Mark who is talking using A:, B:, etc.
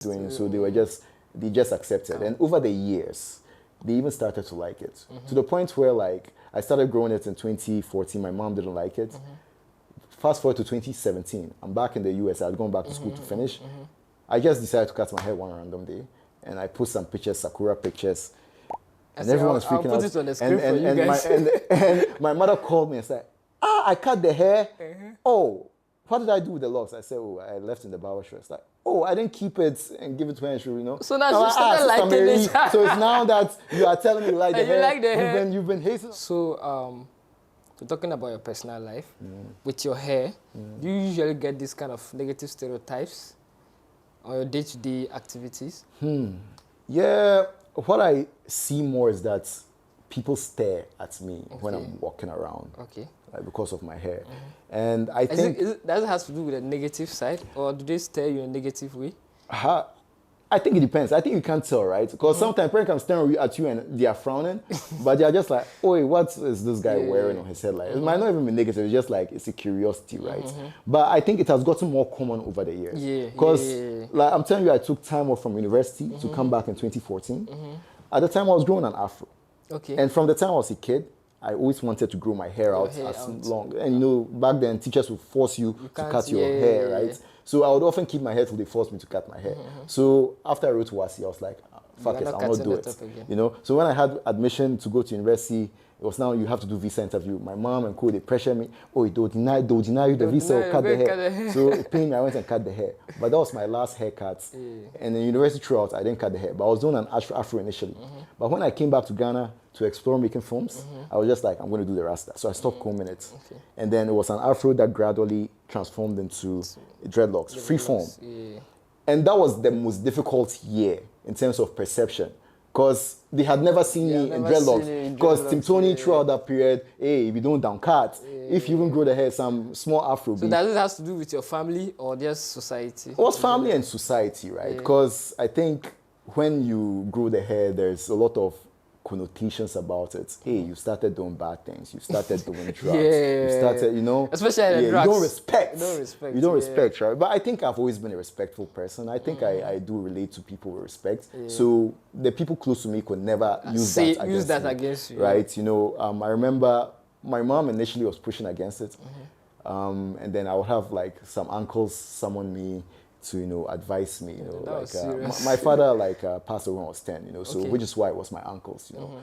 A: doing, so they just accepted. And over the years, they even started to like it. To the point where like I started growing it in 2014. My mom didn't like it. Fast forward to 2017. I'm back in the US. I had gone back to school to finish. I just decided to cut my hair one random day, and I put some pictures, Sakura pictures, and everyone was freaking
B: I'll
A: out.
B: put it on the screen for you guys.
A: And my mother called me and said, I cut the hair. Oh, what did I do with the locks? I said, oh, I left in the barber shop. It's like, oh, I didn't keep it and give it to her, you know.
B: So now she started
A: Sister
B: liking
A: Mary,
B: it.
A: so it's now that you are telling me you like the
B: You
A: hair.
B: like the hair.
A: You've been hating.
B: So, we're talking about your personal life. With your hair, do you usually get this kind of negative stereotypes on your day-to-day activities?
A: Yeah, what I see more is that people stare at me when I'm walking around.
B: Okay.
A: Like, because of my hair. And I think...
B: Does it have to do with the negative side, or do they stare you in a negative way?
A: I think it depends. I think you can't tell, right? Because sometimes people can stare at you and they are frowning, but they are just like, "Oi, what is this guy wearing on his head?" Like, it might not even be negative. It's just like it's a curiosity, right? But I think it has gotten more common over the years. Because, like, I'm telling you, I took time off from university to come back in 2014. At the time, I was growing an afro.
B: Okay.
A: And from the time I was a kid, I always wanted to grow my hair out as long. And you know, back then, teachers would force you to cut your hair, right? So I would often keep my hair till they forced me to cut my hair. So after I wrote to WASI, I was like, fuck it, I'll not do it. You know. So when I had admission to go to university, it was now you have to do visa interview. My mom and co, they pressured me. Oh, they'll deny you the visa or cut the hair. So it pained me. I went and cut the hair. But that was my last haircut. And in university throughout, I didn't cut the hair. But I was doing an afro initially. But when I came back to Ghana to explore making films, I was just like, I'm going to do the Rasta. So I stopped combing it. And then it was an afro that gradually transformed into dreadlocks, free form. And that was the most difficult year in terms of perception. Because they had never seen me in dreadlocks. Because Tim Tony throughout that period, hey, if you don't down cut, if you even grow the hair, some small afro.
B: So does it have to do with your family or just society?
A: It was family and society, right? Because I think when you grow the hair, there's a lot of connotations about it. Hey, you started doing bad things. You started doing drugs. You started, you know.
B: Especially the drugs.
A: You don't respect. You don't respect, right? But I think I've always been a respectful person. I think I do relate to people with respect. So the people close to me could never use that against you. Right? You know, I remember my mom initially was pushing against it. And then I would have like some uncles summon me to, you know, advise me, you know, like my father like passed away when I was 10, you know, so which is why it was my uncles, you know.